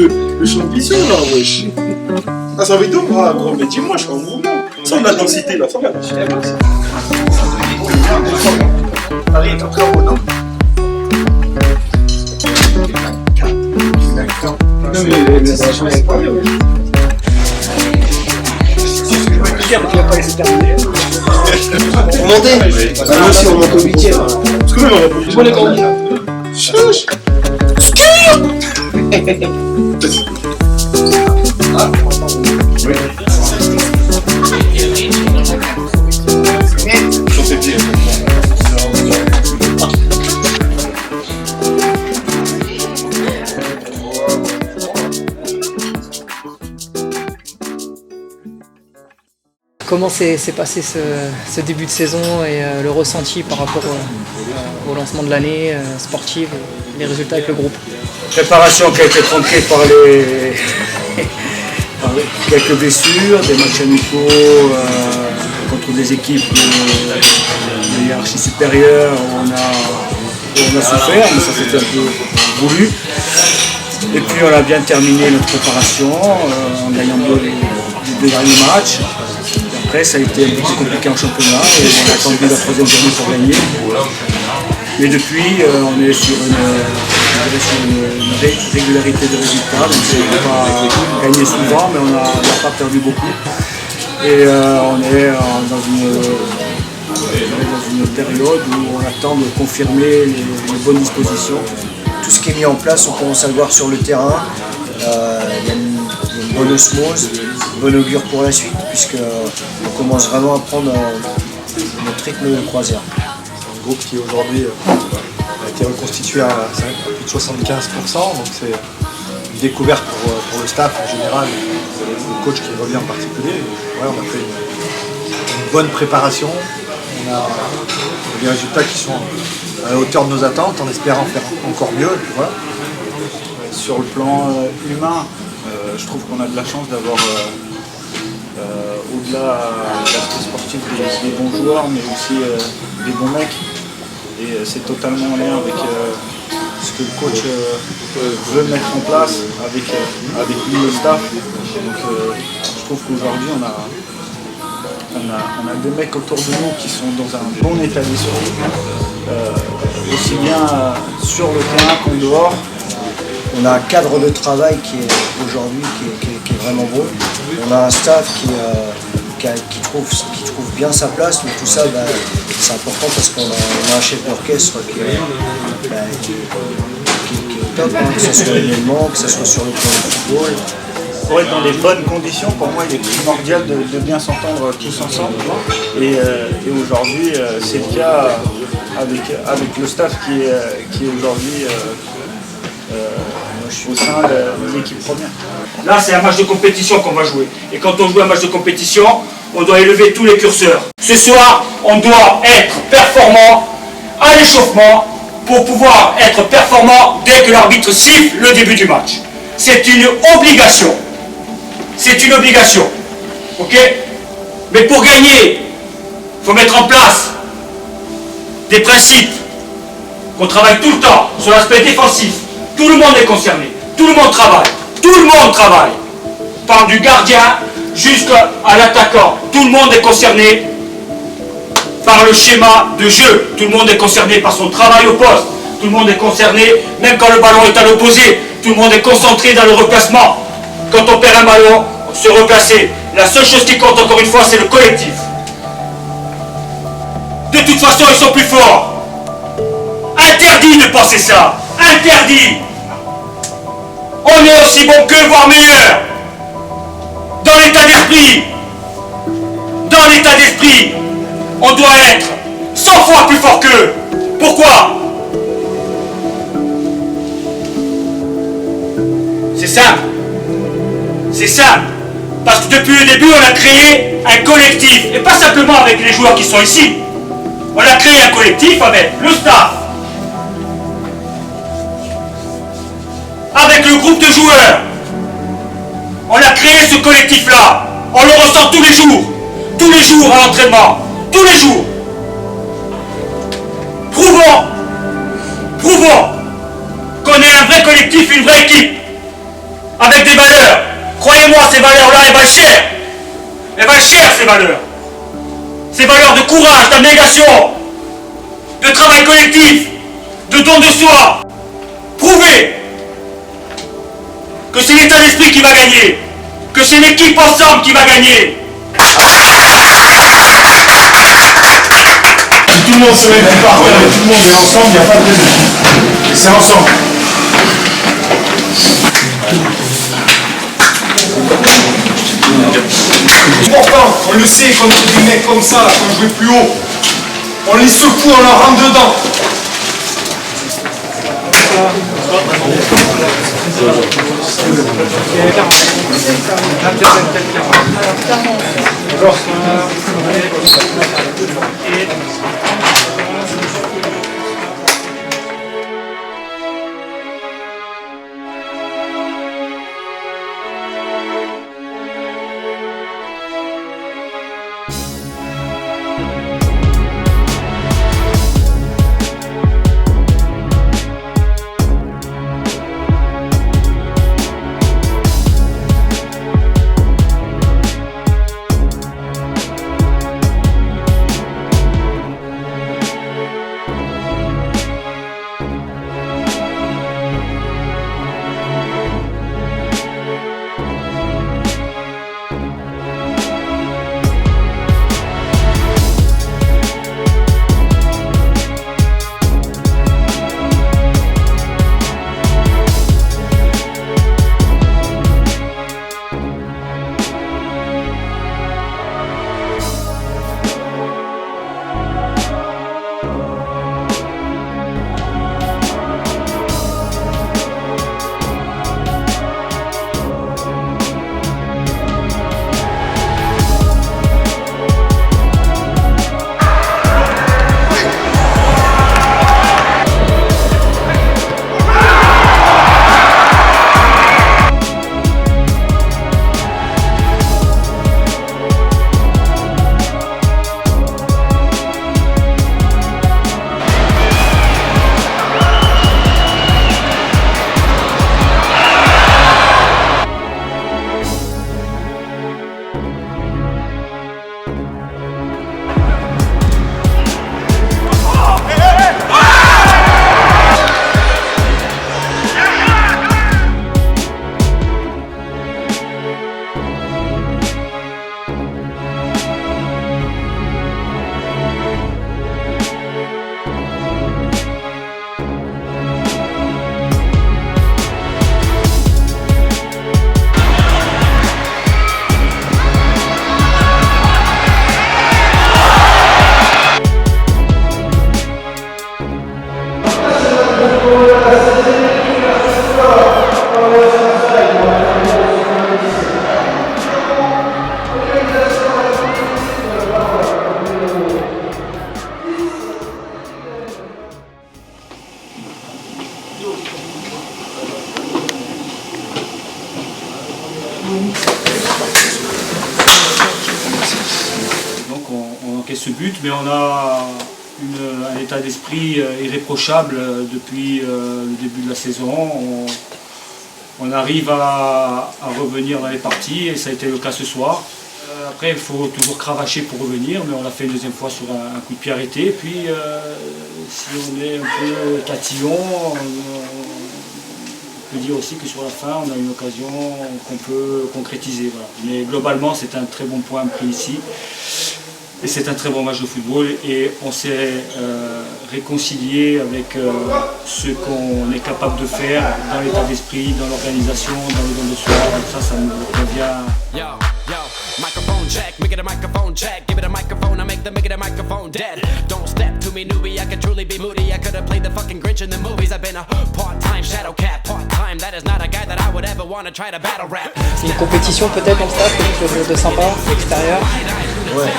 le champ de vision là, wesh. Ah, ça veut dire, ah, gros, mais dis-moi, je suis en mouvement. Sans la densité là, sans la densité. Paris est en travaux, non? Non, mais ça change pas. Vous montez? Nous aussi on monte au 8ème. Parce que même on a pas vu. Les candidats. Chut. Comment s'est passé ce début de saison et le ressenti par rapport au lancement de l'année sportive et les résultats avec le groupe? Préparation qui a été tronquée par quelques blessures, des matchs amicaux contre des équipes de hiérarchie supérieure où on a souffert, mais ça c'était un peu voulu. Et puis on a bien terminé notre préparation en gagnant les deux derniers matchs. Après ça a été un peu plus compliqué en championnat et on a attendu la troisième journée pour gagner. Mais depuis on est sur une régularité de résultats, donc on n'a pas gagné souvent mais on n'a pas perdu beaucoup. Et on est dans une période où on attend de confirmer les bonnes dispositions. Tout ce qui est mis en place, on commence à le voir sur le terrain. Il y a une bonne osmose, une bonne augure pour la suite, puisqu'on commence vraiment à prendre notre rythme de croisière. Un groupe qui aujourd'hui a été reconstitué à plus de 75%, donc c'est une découverte pour le staff en général, le coach qui revient en particulier. Ouais, on a fait une bonne préparation, on a des résultats qui sont à la hauteur de nos attentes, en espérant faire encore mieux. Et puis voilà. Sur le plan humain, je trouve qu'on a de la chance d'avoir, au-delà de l'aspect sportif, des bons joueurs, mais aussi des bons mecs. Et c'est totalement en lien avec ce que le coach veut mettre en place avec lui et le staff. Donc je trouve qu'aujourd'hui on a des mecs autour de nous qui sont dans un bon état d'esprit, aussi bien sur le terrain qu'en dehors. On a un cadre de travail qui est aujourd'hui qui est vraiment bon. On a un staff qui trouve bien sa place, mais tout ça c'est important parce qu'on a un chef d'orchestre qui est top, hein, que ce soit humainement, que ce soit sur le plan de football. Pour être dans les bonnes conditions, pour moi il est primordial de bien s'entendre tous ensemble. Et aujourd'hui c'est le cas avec le staff qui est aujourd'hui au sein de l'équipe première. Là, c'est un match de compétition qu'on va jouer. Et quand on joue un match de compétition, on doit élever tous les curseurs. Ce soir, on doit être performant à l'échauffement pour pouvoir être performant dès que l'arbitre siffle le début du match. C'est une obligation. C'est une obligation. Ok? Mais pour gagner, il faut mettre en place des principes qu'on travaille tout le temps sur l'aspect défensif. Tout le monde est concerné, tout le monde travaille, tout le monde travaille. Par du gardien jusqu'à l'attaquant, tout le monde est concerné par le schéma de jeu, tout le monde est concerné par son travail au poste, tout le monde est concerné, même quand le ballon est à l'opposé, tout le monde est concentré dans le replacement. Quand on perd un ballon, se replacer. La seule chose qui compte encore une fois, c'est le collectif. De toute façon, ils sont plus forts. Interdit de penser ça. Interdit. On est aussi bon qu'eux, voire meilleur. Dans l'état d'esprit. Dans l'état d'esprit, on doit être 100 fois plus fort qu'eux. Pourquoi? C'est simple. C'est simple. Parce que depuis le début, on a créé un collectif. Et pas simplement avec les joueurs qui sont ici. On a créé un collectif avec le staff. Avec le groupe de joueurs. On a créé ce collectif-là. On le ressent tous les jours. Tous les jours à l'entraînement. Tous les jours. Prouvons qu'on est un vrai collectif, une vraie équipe. avec des valeurs. Croyez-moi, ces valeurs-là, elles valent cher. Elles valent cher, ces valeurs. Ces valeurs de courage, d'abnégation, de travail collectif, de don de soi. Prouvez que c'est l'état d'esprit qui va gagner, que c'est l'équipe ensemble qui va gagner. Tout le monde se met du partenaire, tout le monde est ensemble, il n'y a pas de raison. Et c'est ensemble. Pourtant, on le sait, quand on des mecs comme ça, là, quand on jouait plus haut, on les secoue, on leur rentre dedans. Donc on encaisse ce but, mais on a un état d'esprit irréprochable depuis le début de la saison. On arrive à revenir dans les parties et ça a été le cas ce soir. Après il faut toujours cravacher pour revenir, mais on l'a fait une deuxième fois sur un coup de pied arrêté. Puis si on est un peu tatillon, on peut dire aussi que sur la fin on a une occasion qu'on peut concrétiser. Voilà. Mais globalement c'est un très bon point pris ici. Et c'est un très bon match de football et on s'est réconcilié avec ce qu'on est capable de faire dans l'état d'esprit, dans l'organisation, dans le don de soi. Donc ça nous convient. Microphone check, make it a microphone check. Give it a microphone, I make the microphone dead. Don't step to me, newbie, I could truly be moody. I could have played the fucking Grinch in the movies. I've been a part-time shadow cat, part-time. That is not a guy that I would ever want to try to battle rap. Une compétition peut-être dans le staff, quelque chose de sympa, extérieur. Ouais.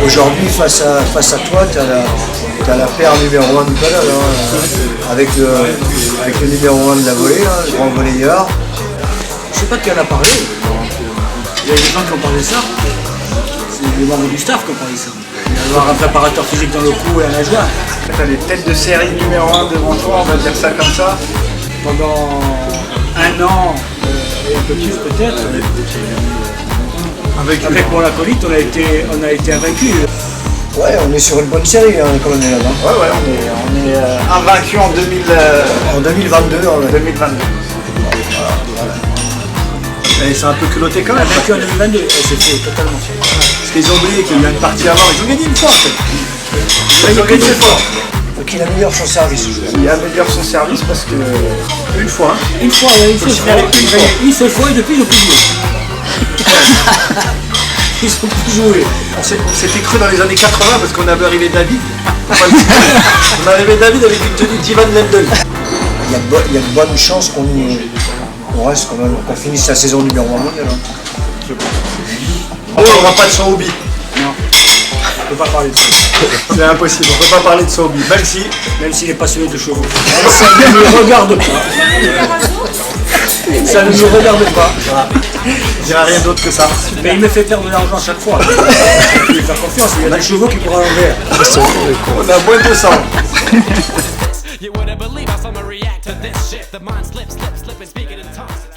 Aujourd'hui, face à toi, tu as la paire numéro 1 de Nicolas, avec le numéro 1 de la volée, le grand volleyeur. Je sais pas de qui en a parlé. Il y a des gens qui ont parlé de ça. C'est les membres du staff qui ont parlé de ça. Il va y avoir un préparateur physique dans le cou et un nageur. Tu as les têtes de série numéro 1 devant toi, on va dire ça comme ça. Pendant un an et un peu plus peut-être. Avec mon acolyte, on a été invaincus. Ouais, on est sur une bonne série hein, quand on est là-bas. Ouais, on est invaincu en 2022. 2022. Et c'est un peu culotté quand même. Invaincu en 2022, c'est faux, totalement faux. Parce qu'ils ont oublié qu'il y a une partie avant. Ils ont gagné une fois en fait. Ils ont gagné fort. Donc il améliore son service. Il améliore son service parce que Une fois. Une fois, une seule fois et depuis ils ont plus joué. Ils ont plus joué. On s'était cru dans les années 80 parce qu'on avait arrivé David. On arrivé David avec une tenue d'Ivan Lendl. Il y a de bonnes chances qu'on reste quand même, qu'on finisse la saison numéro 1 mondial. Hein. On ne parlera pas de son hobby. Non, on ne peut pas parler de ça. C'est impossible, on ne peut pas parler de son hobby. Même s'il est passionné de chevaux. Ça ne me regarde pas. Ça ne me regarde pas. Je dirais rien d'autre que ça. Mais il me fait perdre de l'argent à chaque fois. Je vais faire confiance, il y a des chevaux qui pourront l'envers. On a moins de 200. You wouldn't believe how someone react to this shit. The mind slip, and speak it in tongues.